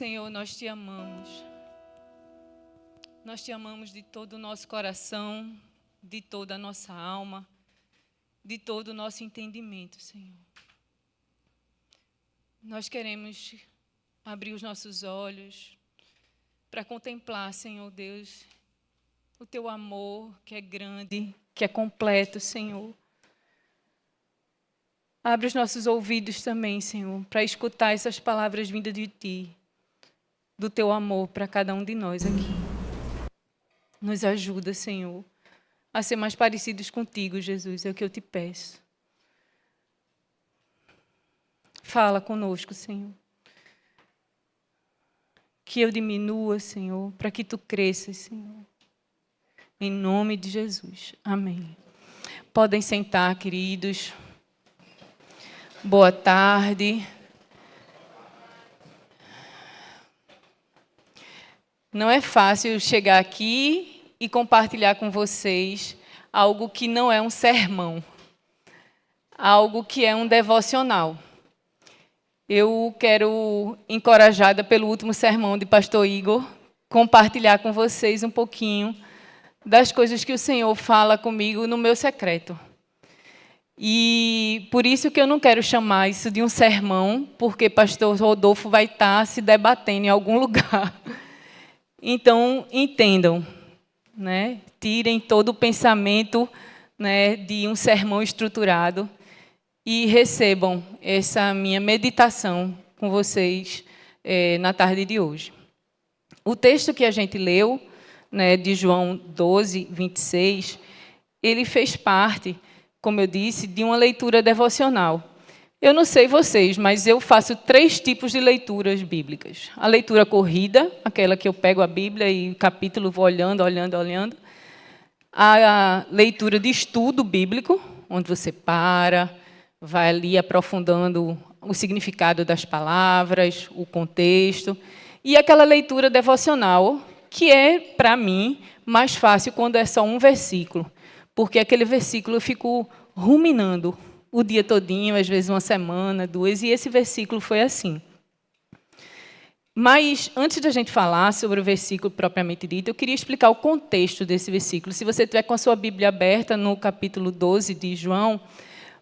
Senhor, nós te amamos. Nós te amamos de todo o nosso coração, de toda a nossa alma, de todo o nosso entendimento, Senhor. Nós queremos abrir os nossos olhos para contemplar, Senhor Deus, o teu amor que é grande, que é completo, Senhor. Abre os nossos ouvidos também, Senhor, para escutar essas palavras vindas de Ti, do Teu amor para cada um de nós aqui. Nos ajuda, Senhor, a ser mais parecidos contigo, Jesus, é o que eu te peço. Fala conosco, Senhor. Que eu diminua, Senhor, para que Tu cresças, Senhor. Em nome de Jesus. Amém. Podem sentar, queridos. Boa tarde. Não é fácil chegar aqui e compartilhar com vocês algo que não é um sermão, algo que é um devocional. Eu quero, encorajada pelo último sermão de Pastor Igor, compartilhar com vocês um pouquinho das coisas que o Senhor fala comigo no meu secreto. E por isso que eu não quero chamar isso de um sermão, porque pastor Rodolfo vai estar se debatendo em algum lugar. Então, entendam, né? Tirem todo o pensamento, né, de um sermão estruturado e recebam essa minha meditação com vocês na tarde de hoje. O texto que a gente leu, né, de João 12, 26, ele fez parte, como eu disse, de uma leitura devocional. Eu não sei vocês, mas eu faço 3 tipos de leituras bíblicas. A leitura corrida, aquela que eu pego a Bíblia e o capítulo vou olhando. A leitura de estudo bíblico, onde você vai ali aprofundando o significado das palavras, o contexto. E aquela leitura devocional, que é, para mim, mais fácil quando é só um versículo. Porque aquele versículo eu fico ruminando o dia todinho, às vezes uma semana, 2, e esse versículo foi assim. Mas, antes da gente falar sobre o versículo propriamente dito, eu queria explicar o contexto desse versículo. Se você estiver com a sua Bíblia aberta no capítulo 12 de João,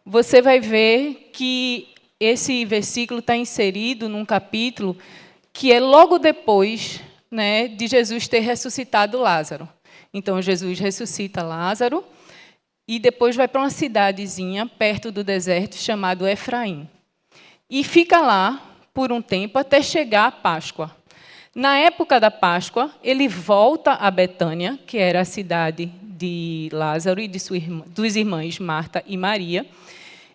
você vai ver que esse versículo está inserido num capítulo que é logo depois, né, de Jesus ter ressuscitado Lázaro. Então, Jesus ressuscita Lázaro e depois vai para uma cidadezinha perto do deserto chamado Efraim. E fica lá por um tempo até chegar a Páscoa. Na época da Páscoa, ele volta a Betânia, que era a cidade de Lázaro e de dos irmãos Marta e Maria,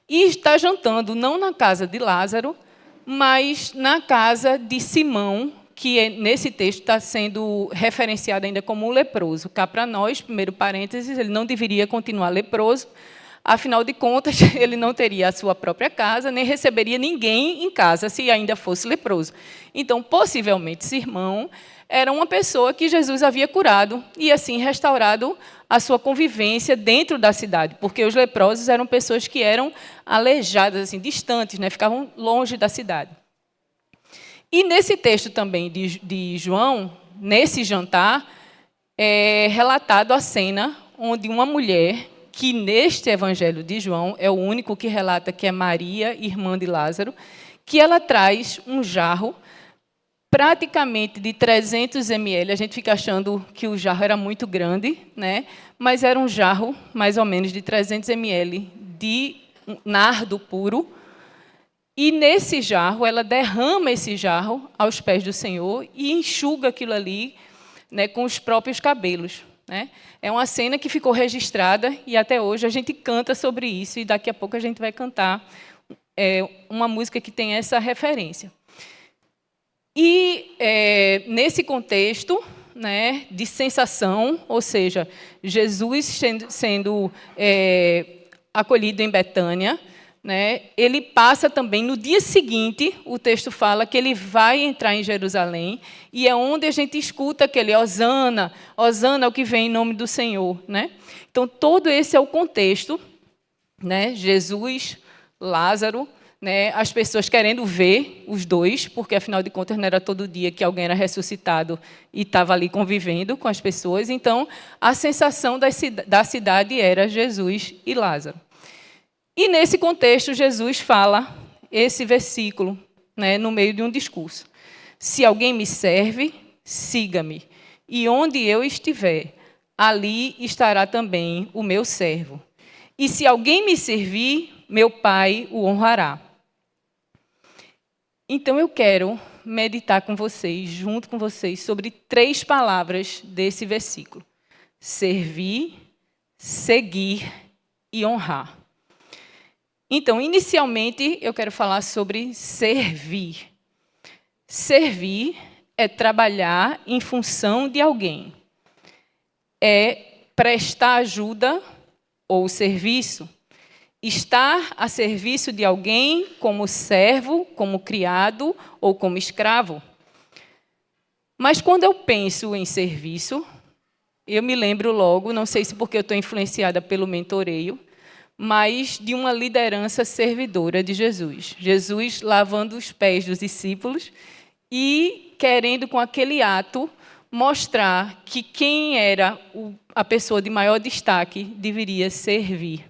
e está jantando não na casa de Lázaro, mas na casa de Simão, que nesse texto está sendo referenciado ainda como um leproso. Cá para nós, primeiro parênteses, ele não deveria continuar leproso, afinal de contas, ele não teria a sua própria casa, nem receberia ninguém em casa se ainda fosse leproso. Então, possivelmente, esse irmão era uma pessoa que Jesus havia curado e, assim, restaurado a sua convivência dentro da cidade, porque os leprosos eram pessoas que eram aleijadas, assim, distantes, né? Ficavam longe da cidade. E nesse texto também de João, nesse jantar, é relatado a cena onde uma mulher, que neste evangelho de João é o único que relata que é Maria, irmã de Lázaro, que ela traz um jarro praticamente de 300 ml. A gente fica achando que o jarro era muito grande, né? Mas era um jarro mais ou menos de 300 ml de nardo puro. E nesse jarro, ela derrama esse jarro aos pés do Senhor e enxuga aquilo ali, né, com os próprios cabelos. Né? É uma cena que ficou registrada e até hoje a gente canta sobre isso e daqui a pouco a gente vai cantar uma música que tem essa referência. E nesse contexto, né, de sensação, ou seja, Jesus sendo acolhido em Betânia, né, ele passa também, no dia seguinte, o texto fala que ele vai entrar em Jerusalém, e é onde a gente escuta aquele Hosana, Hosana é o que vem em nome do Senhor. Né? Então, todo esse é o contexto, né? Jesus, Lázaro, né, as pessoas querendo ver os dois, porque, afinal de contas, não era todo dia que alguém era ressuscitado e estava ali convivendo com as pessoas. Então, a sensação da cidade era Jesus e Lázaro. E, nesse contexto, Jesus fala esse versículo, né, no meio de um discurso. Se alguém me serve, siga-me, e onde eu estiver, ali estará também o meu servo. E se alguém me servir, meu Pai o honrará. Então, eu quero meditar com vocês, junto com vocês, sobre 3 palavras desse versículo: servir, seguir e honrar. Então, inicialmente, eu quero falar sobre servir. Servir é trabalhar em função de alguém. É prestar ajuda ou serviço. Estar a serviço de alguém como servo, como criado ou como escravo. Mas quando eu penso em serviço, eu me lembro logo, não sei se porque eu estou influenciada pelo mentoreio, mas de uma liderança servidora de Jesus. Jesus lavando os pés dos discípulos e querendo, com aquele ato, mostrar que quem era a pessoa de maior destaque deveria servir.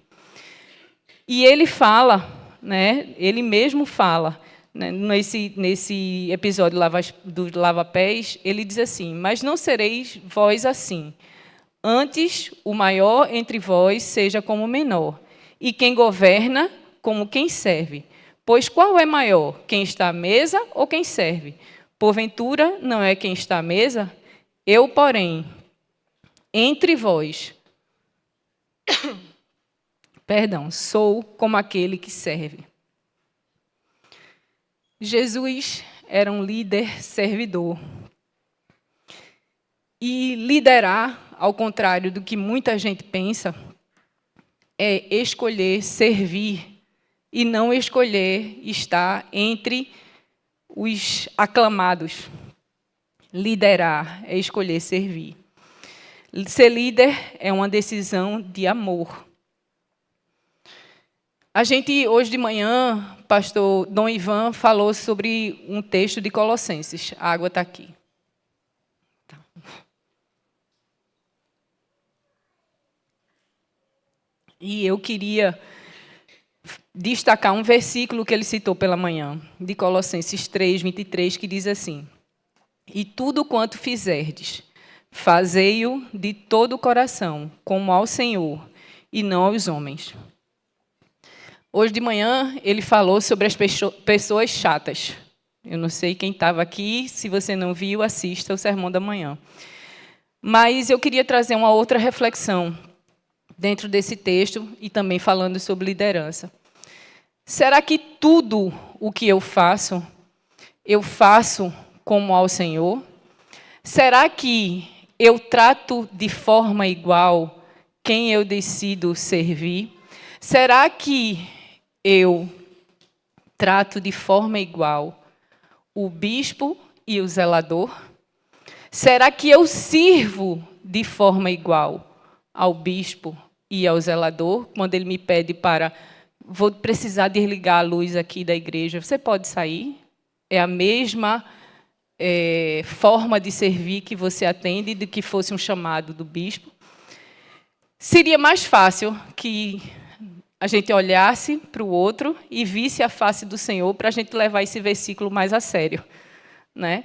E ele fala, né, ele mesmo fala, né, nesse episódio do lava-pés, ele diz assim: mas não sereis vós assim. Antes, o maior entre vós seja como o menor, e quem governa como quem serve. Pois qual é maior, quem está à mesa ou quem serve? Porventura, não é quem está à mesa? Eu, porém, entre vós, sou como aquele que serve. Jesus era um líder servidor. E liderar, ao contrário do que muita gente pensa, é escolher servir e não escolher estar entre os aclamados. Liderar é escolher servir. Ser líder é uma decisão de amor. A gente, hoje de manhã, pastor Dom Ivan falou sobre um texto de Colossenses. A água está aqui. Tá. E eu queria destacar um versículo que ele citou pela manhã, de Colossenses 3, 23, que diz assim: e tudo quanto fizerdes, fazei-o de todo o coração, como ao Senhor, e não aos homens. Hoje de manhã, ele falou sobre as pessoas chatas. Eu não sei quem estava aqui, se você não viu, assista o Sermão da Manhã. Mas eu queria trazer uma outra reflexão dentro desse texto e também falando sobre liderança. Será que tudo o que eu faço como ao Senhor? Será que eu trato de forma igual quem eu decido servir? Será que eu trato de forma igual o bispo e o zelador? Será que eu sirvo de forma igual ao bispo e ao zelador? Quando ele me pede para... vou precisar desligar a luz aqui da igreja. Você pode sair? É a mesma forma de servir que você atende do que fosse um chamado do bispo. Seria mais fácil que a gente olhasse para o outro e visse a face do Senhor para a gente levar esse versículo mais a sério, né?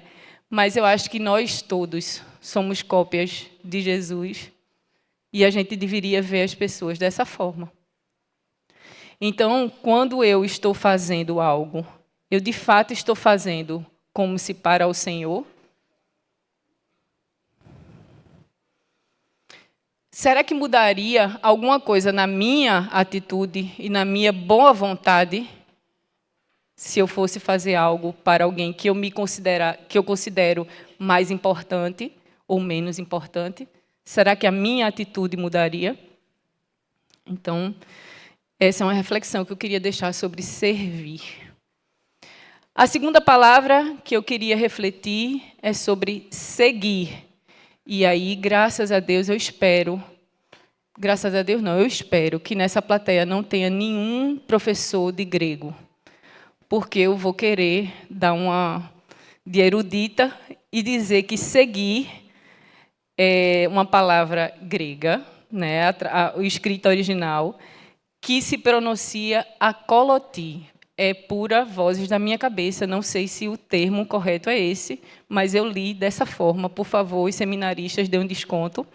Mas eu acho que nós todos somos cópias de Jesus e a gente deveria ver as pessoas dessa forma. Então, quando eu estou fazendo algo, eu de fato estou fazendo como se para o Senhor? Será que mudaria alguma coisa na minha atitude e na minha boa vontade se eu fosse fazer algo para alguém que eu considero mais importante ou menos importante? Será que a minha atitude mudaria? Então, essa é uma reflexão que eu queria deixar sobre servir. A segunda palavra que eu queria refletir é sobre seguir. E aí, graças a Deus, eu espero... eu espero que nessa plateia não tenha nenhum professor de grego. porque eu vou querer dar uma de erudita e dizer que seguir é uma palavra grega, né, o escrito original, que se pronuncia akoloti. É pura vozes da minha cabeça, não sei se o termo correto é esse, mas eu li dessa forma. Por favor, os seminaristas, dêem um desconto.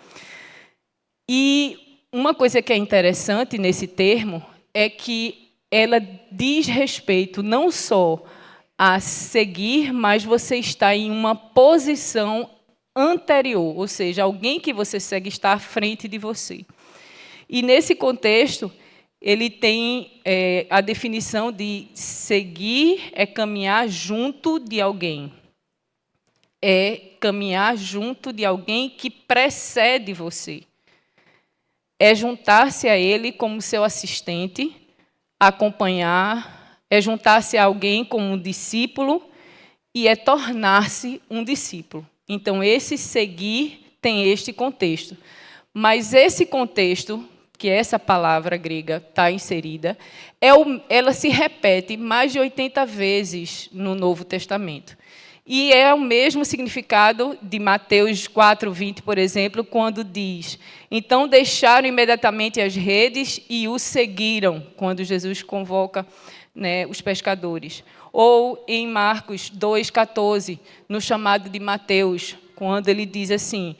E uma coisa que é interessante nesse termo é que ela diz respeito não só a seguir, mas você está em uma posição anterior, ou seja, alguém que você segue está à frente de você. E, nesse contexto, ele tem a definição de seguir é caminhar junto de alguém. É caminhar junto de alguém que precede você. É juntar-se a ele como seu assistente, acompanhar, é juntar-se a alguém como um discípulo e é tornar-se um discípulo. Então, esse seguir tem este contexto. Mas esse contexto, que essa palavra grega está inserida, ela se repete mais de 80 vezes no Novo Testamento. E é o mesmo significado de Mateus 4:20, por exemplo, quando diz: então deixaram imediatamente as redes e o seguiram, quando Jesus convoca, né, os pescadores. Ou em Marcos 2:14, no chamado de Mateus, quando ele diz assim: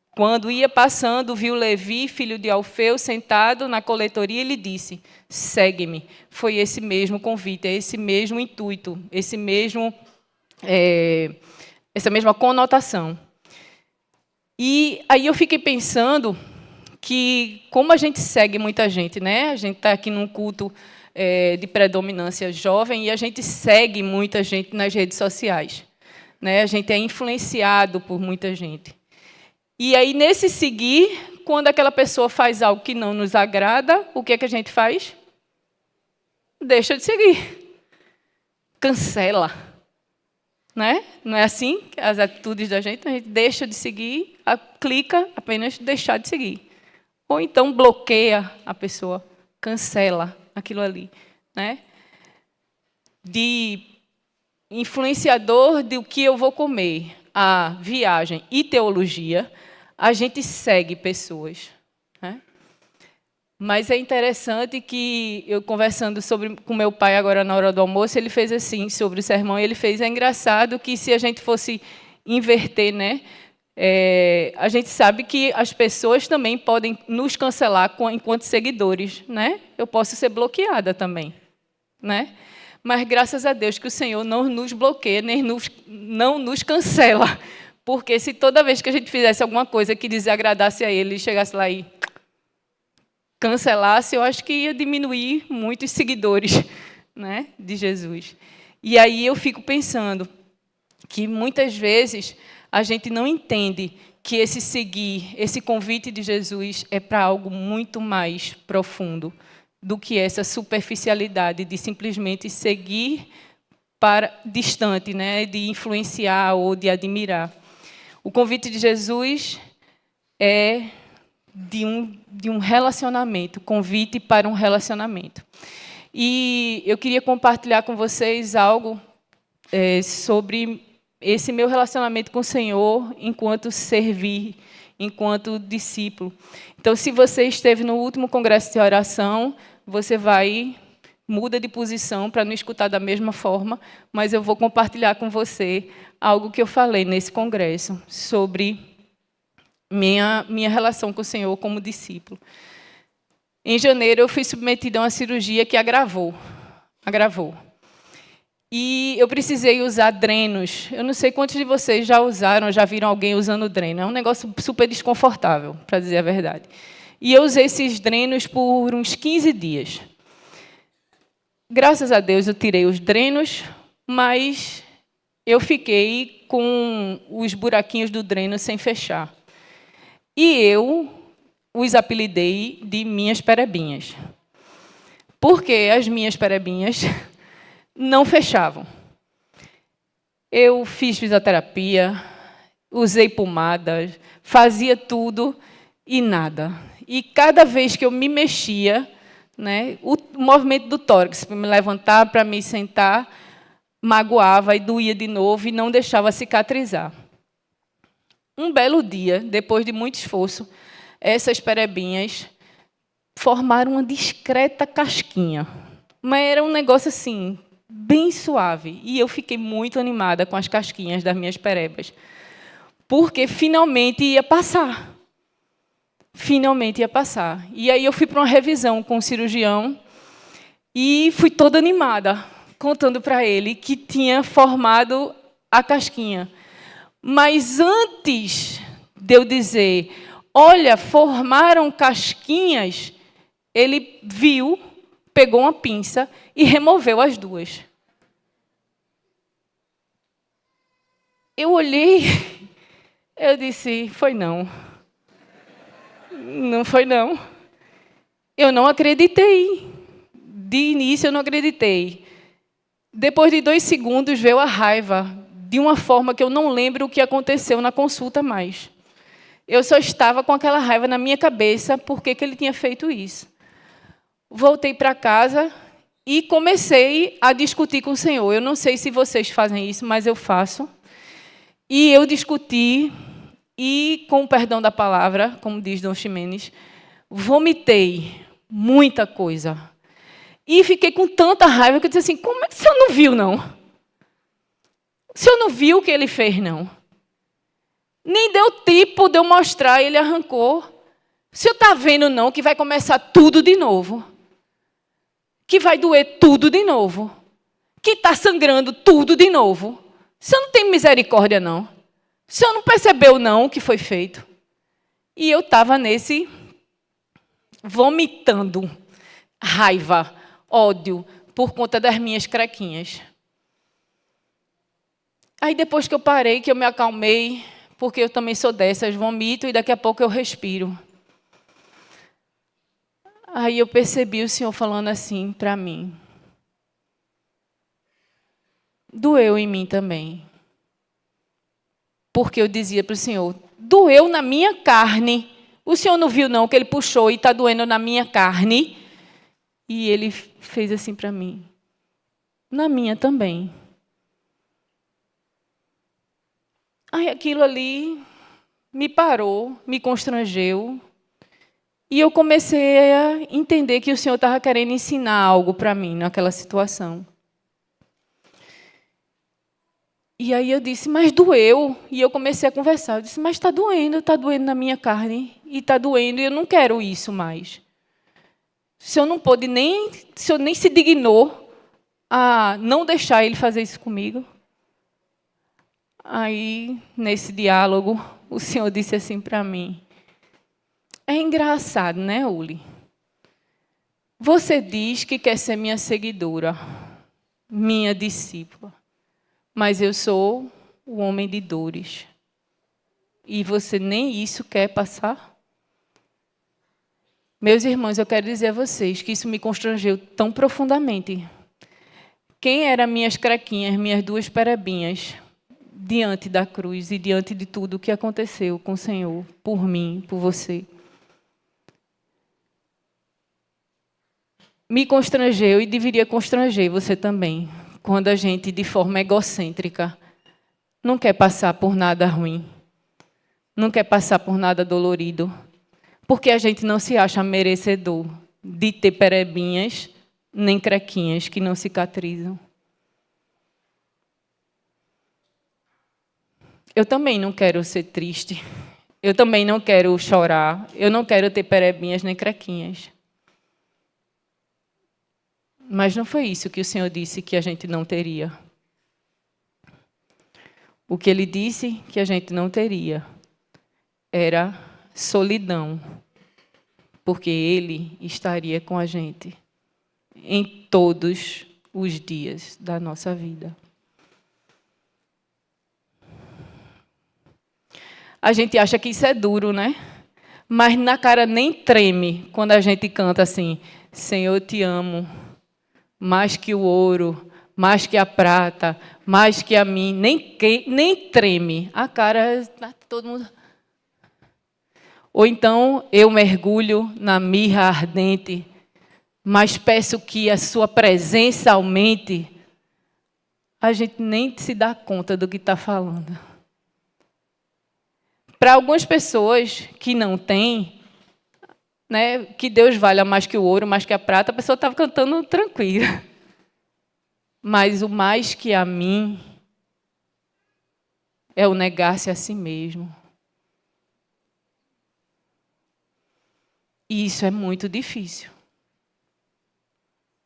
quando ia passando, viu Levi, filho de Alfeu, sentado na coletoria, e lhe disse: segue-me. Foi esse mesmo convite, é esse mesmo intuito, essa mesma conotação. E aí eu fiquei pensando que, como a gente segue muita gente, né? A gente está aqui num culto de predominância jovem e a gente segue muita gente nas redes sociais, né? A gente é influenciado por muita gente. E aí, nesse seguir, quando aquela pessoa faz algo que não nos agrada, o que é que a gente faz? Deixa de seguir. Cancela. Né? Não é assim as atitudes da gente? A gente deixa de seguir, clica apenas deixar de seguir. Ou então bloqueia a pessoa, cancela aquilo ali. Né? De influenciador do que eu vou comer, a viagem e teologia, a gente segue pessoas. Né? Mas é interessante que, eu conversando com meu pai agora na hora do almoço, ele fez assim, sobre o sermão, ele fez, é engraçado que se a gente fosse inverter, né, a gente sabe que as pessoas também podem nos cancelar enquanto seguidores. Né? Eu posso ser bloqueada também. Né? Mas, graças a Deus, que o Senhor não nos bloqueia, nem não nos cancela. Porque se toda vez que a gente fizesse alguma coisa que desagradasse a Ele, chegasse lá e cancelasse, eu acho que ia diminuir muito os seguidores, né, de Jesus. E aí eu fico pensando que, muitas vezes, a gente não entende que esse seguir, esse convite de Jesus é para algo muito mais profundo do que essa superficialidade de simplesmente seguir para distante, né, de influenciar ou de admirar. O convite de Jesus é de um relacionamento, convite para um relacionamento. E eu queria compartilhar com vocês algo sobre esse meu relacionamento com o Senhor enquanto servir, enquanto discípulo. Então, se você esteve no último congresso de oração, você muda de posição para não escutar da mesma forma, mas eu vou compartilhar com você algo que eu falei nesse congresso sobre minha relação com o Senhor como discípulo. Em janeiro, eu fui submetida a uma cirurgia que agravou. E eu precisei usar drenos. Eu não sei quantos de vocês já usaram, já viram alguém usando dreno. É um negócio super desconfortável, para dizer a verdade. E eu usei esses drenos por uns 15 dias. Graças a Deus, eu tirei os drenos, mas eu fiquei com os buraquinhos do dreno sem fechar. E eu os apelidei de minhas perebinhas. Porque as minhas perebinhas não fechavam. Eu fiz fisioterapia, usei pomadas, fazia tudo e nada. E cada vez que eu me mexia, né? O movimento do tórax, para me levantar, para me sentar, magoava e doía de novo e não deixava cicatrizar. Um belo dia, depois de muito esforço, essas perebinhas formaram uma discreta casquinha. Mas era um negócio assim, bem suave. E eu fiquei muito animada com as casquinhas das minhas perebas. Porque finalmente ia passar. Finalmente ia passar. E aí eu fui para uma revisão com o cirurgião e fui toda animada, contando para ele que tinha formado a casquinha. Mas antes de eu dizer, olha, formaram casquinhas, ele viu, pegou uma pinça e removeu as duas. Eu olhei, eu disse, foi não. Não foi não. Eu não acreditei. De início, eu não acreditei. Depois de 2 segundos, veio a raiva, de uma forma que eu não lembro o que aconteceu na consulta mais. Eu só estava com aquela raiva na minha cabeça, por que ele tinha feito isso. Voltei para casa e comecei a discutir com o Senhor. Eu não sei se vocês fazem isso, mas eu faço. E eu discuti, e, com o perdão da palavra, como diz Dom Ximenes, vomitei muita coisa. E fiquei com tanta raiva que eu disse assim, como é que o senhor não viu, não? O senhor não viu o que ele fez, não? Nem deu tempo de eu mostrar, ele arrancou. O senhor está vendo, não, que vai começar tudo de novo? Que vai doer tudo de novo? Que está sangrando tudo de novo? O senhor não tem misericórdia, não? O senhor não percebeu, não, o que foi feito? E eu estava nesse, vomitando raiva, ódio, por conta das minhas crequinhas. Aí, depois que eu parei, que eu me acalmei, porque eu também sou dessas, vomito e daqui a pouco eu respiro. Aí eu percebi o Senhor falando assim para mim. Doeu em mim também. Porque eu dizia para o Senhor, doeu na minha carne. O Senhor não viu, não, que ele puxou e está doendo na minha carne? E ele fez assim para mim. Na minha também. Aí aquilo ali me parou, me constrangeu. E eu comecei a entender que o Senhor estava querendo ensinar algo para mim naquela situação. E aí eu disse, mas doeu. E eu comecei a conversar. Eu disse, mas está doendo na minha carne. E está doendo, e eu não quero isso mais. O Senhor não pôde nem, o Senhor nem se dignou a não deixar ele fazer isso comigo. Aí, nesse diálogo, o Senhor disse assim para mim, é engraçado, né, Uli? Você diz que quer ser minha seguidora, minha discípula, mas eu sou o homem de dores. E você nem isso quer passar? Meus irmãos, eu quero dizer a vocês que isso me constrangeu tão profundamente. Quem eram minhas crequinhas, minhas 2 perebinhas, diante da cruz e diante de tudo o que aconteceu com o Senhor, por mim, por você? Me constrangeu e deveria constranger você também, quando a gente, de forma egocêntrica, não quer passar por nada ruim, não quer passar por nada dolorido, porque a gente não se acha merecedor de ter perebinhas nem crequinhas que não cicatrizam. Eu também não quero ser triste, eu também não quero chorar, eu não quero ter perebinhas nem crequinhas. Mas não foi isso que o Senhor disse que a gente não teria. O que Ele disse que a gente não teria era solidão, porque Ele estaria com a gente em todos os dias da nossa vida. A gente acha que isso é duro, né? Mas na cara nem treme quando a gente canta assim, Senhor, eu te amo, mais que o ouro, mais que a prata, mais que a mim, nem treme. A cara, todo mundo... Ou então, eu mergulho na mirra ardente mas peço que a sua presença aumente, a gente nem se dá conta do que está falando. Para algumas pessoas que não têm, né, que Deus valha mais que o ouro, mais que a prata, a pessoa estava cantando tranquila. Mas o mais que a mim é o negar-se a si mesmo. E isso é muito difícil.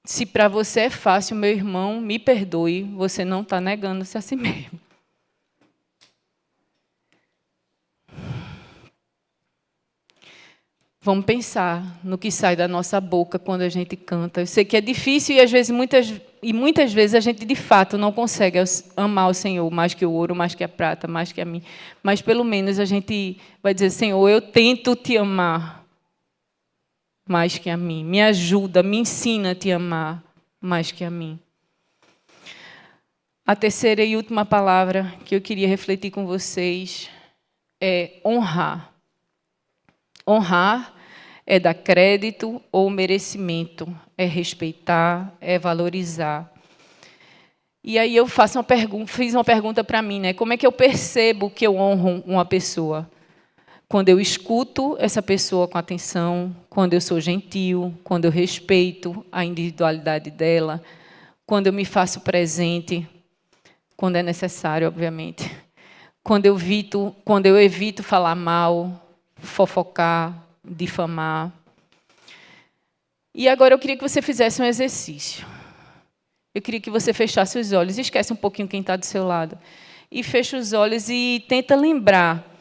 Se para você é fácil, meu irmão, me perdoe, você não está negando-se a si mesmo. Vamos pensar no que sai da nossa boca quando a gente canta. Eu sei que é difícil e, às vezes, muitas vezes a gente, de fato, não consegue amar o Senhor mais que o ouro, mais que a prata, mais que a mim. Mas, pelo menos, a gente vai dizer, Senhor, eu tento te amar mais que a mim. Me ajuda, me ensina a te amar mais que a mim. A terceira e última palavra que eu queria refletir com vocês é honrar. Honrar é dar crédito ou merecimento, é respeitar, é valorizar. E aí eu fiz uma pergunta para mim, né? Como é que eu percebo que eu honro uma pessoa? Quando eu escuto essa pessoa com atenção, quando eu sou gentil, quando eu respeito a individualidade dela, quando eu me faço presente, quando é necessário, obviamente. Quando eu evito falar mal, fofocar, difamar. E agora eu queria que você fizesse um exercício. Eu queria que você fechasse os olhos. Esquece um pouquinho quem está do seu lado. E fecha os olhos e tenta lembrar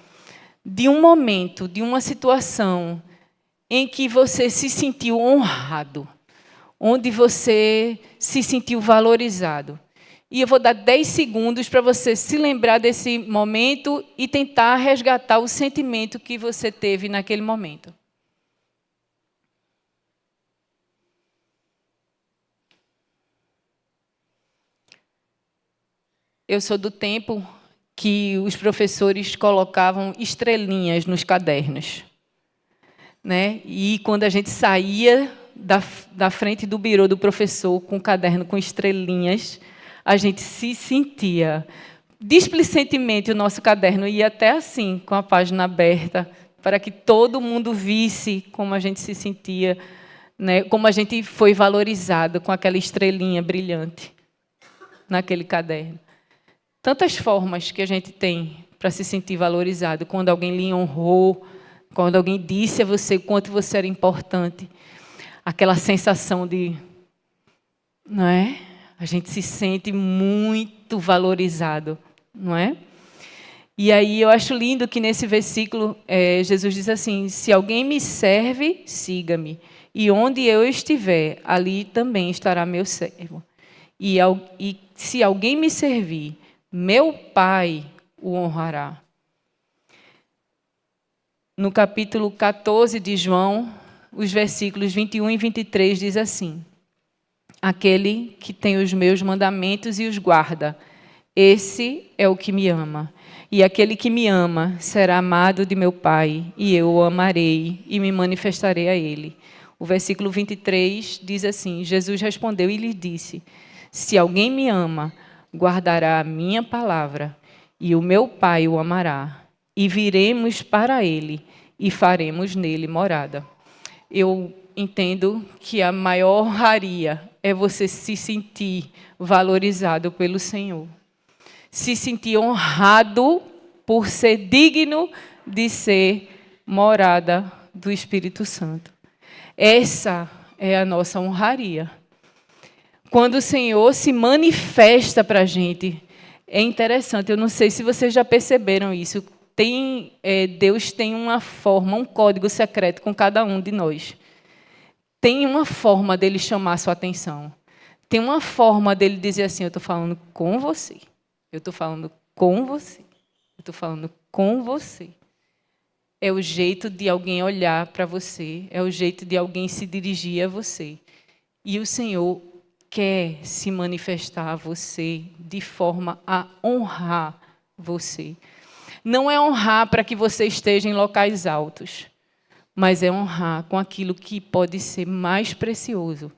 de um momento, de uma situação em que você se sentiu honrado, onde você se sentiu valorizado. E eu vou dar 10 segundos para você se lembrar desse momento e tentar resgatar o sentimento que você teve naquele momento. Eu sou do tempo que os professores colocavam estrelinhas nos cadernos, né? E quando a gente saía da frente do birô do professor com o caderno com estrelinhas, a gente se sentia. Displicentemente, o nosso caderno ia até assim, com a página aberta, para que todo mundo visse como a gente se sentia, né? Como a gente foi valorizado com aquela estrelinha brilhante naquele caderno. Tantas formas que a gente tem para se sentir valorizado. Quando alguém lhe honrou, quando alguém disse a você o quanto você era importante. Aquela sensação de... Não é? A gente se sente muito valorizado, não é? E aí eu acho lindo que nesse versículo Jesus diz assim, se alguém me serve, siga-me. E onde eu estiver, ali também estará meu servo. E se alguém me servir, meu Pai o honrará. No capítulo 14 de João, os versículos 21 e 23 diz assim, aquele que tem os meus mandamentos e os guarda, esse é o que me ama. E aquele que me ama será amado de meu Pai, e eu o amarei e me manifestarei a ele. O versículo 23 diz assim, Jesus respondeu e lhe disse, se alguém me ama, guardará a minha palavra, e o meu Pai o amará, e viremos para ele, e faremos nele morada. Eu entendo que a maior honraria é você se sentir valorizado pelo Senhor. Se sentir honrado por ser digno de ser morada do Espírito Santo. Essa é a nossa honraria. Quando o Senhor se manifesta para a gente, é interessante, eu não sei se vocês já perceberam isso, Deus tem uma forma, um código secreto com cada um de nós. Tem uma forma dele chamar a sua atenção. Tem uma forma dele dizer assim, eu estou falando com você. Eu estou falando com você. Eu estou falando com você. É o jeito de alguém olhar para você. É o jeito de alguém se dirigir a você. E o Senhor quer se manifestar a você de forma a honrar você. Não é honrar para que você esteja em locais altos. mas é honrar com aquilo que pode ser mais precioso.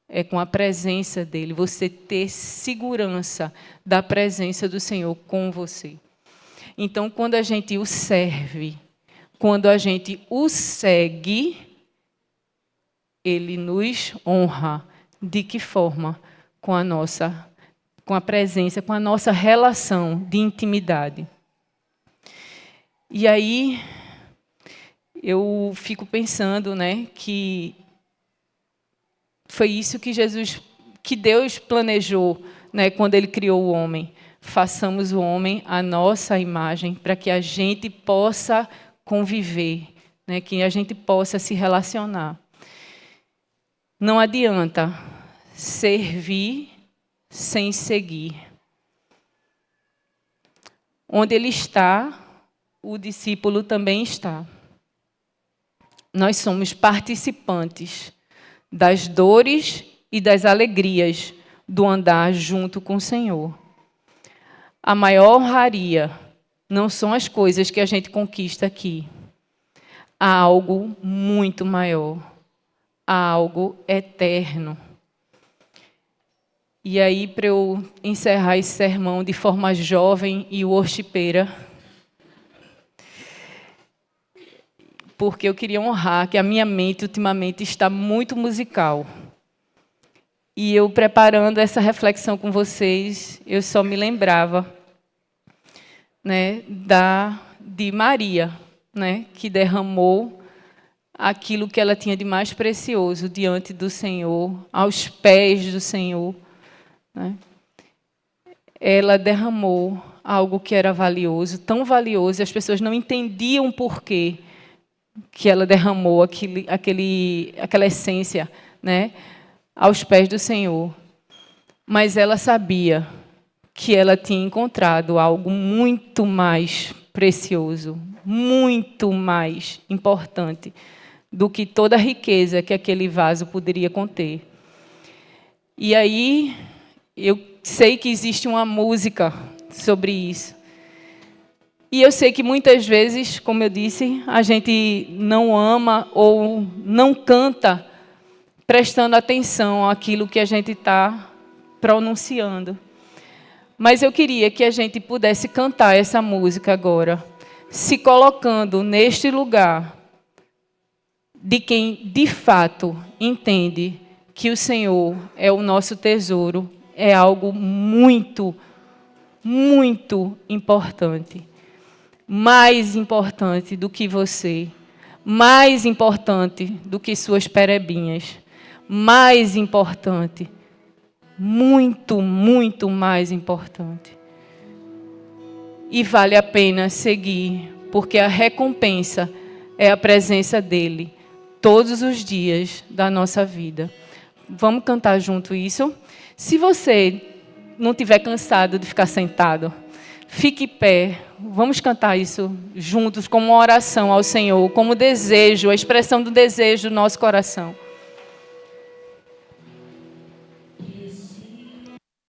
É com a presença dele, você ter segurança da presença do Senhor com você. Então, quando a gente o serve, quando a gente o segue, ele nos honra. De que forma? Com a presença, com a nossa relação de intimidade. E aí, eu fico pensando, né, que foi isso que Deus planejou, né, quando Ele criou o homem. Façamos o homem à nossa imagem, para que a gente possa conviver, né, que a gente possa se relacionar. Não adianta servir sem seguir. Onde ele está, o discípulo também está. Nós somos participantes das dores e das alegrias do andar junto com o Senhor. A maior honraria não são as coisas que a gente conquista aqui. Há algo muito maior. Há algo eterno. E aí, para eu encerrar esse sermão de forma jovem e worshipeira, porque eu queria honrar que a minha mente ultimamente está muito musical. E eu, preparando essa reflexão com vocês, eu só me lembrava, né, de Maria, né, que derramou aquilo que ela tinha de mais precioso diante do Senhor, aos pés do Senhor. Né? Ela derramou algo que era valioso, tão valioso, e as pessoas não entendiam por quê que ela derramou aquela essência, né, aos pés do Senhor. Mas ela sabia que ela tinha encontrado algo muito mais precioso, muito mais importante do que toda a riqueza que aquele vaso poderia conter. E aí, eu sei que existe uma música sobre isso. E eu sei que muitas vezes, como eu disse, a gente não ama ou não canta prestando atenção àquilo que a gente está pronunciando. Mas eu queria que a gente pudesse cantar essa música agora, se colocando neste lugar de quem, de fato, entende que o Senhor é o nosso tesouro, é algo muito, muito importante. Mais importante do que você, mais importante do que suas perebinhas, mais importante, muito, muito mais importante. E vale a pena seguir, porque a recompensa é a presença dele todos os dias da nossa vida. Vamos cantar junto isso? Se você não estiver cansado de ficar sentado, fique em pé. Vamos cantar isso juntos como uma oração ao Senhor, como desejo, a expressão do desejo do nosso coração.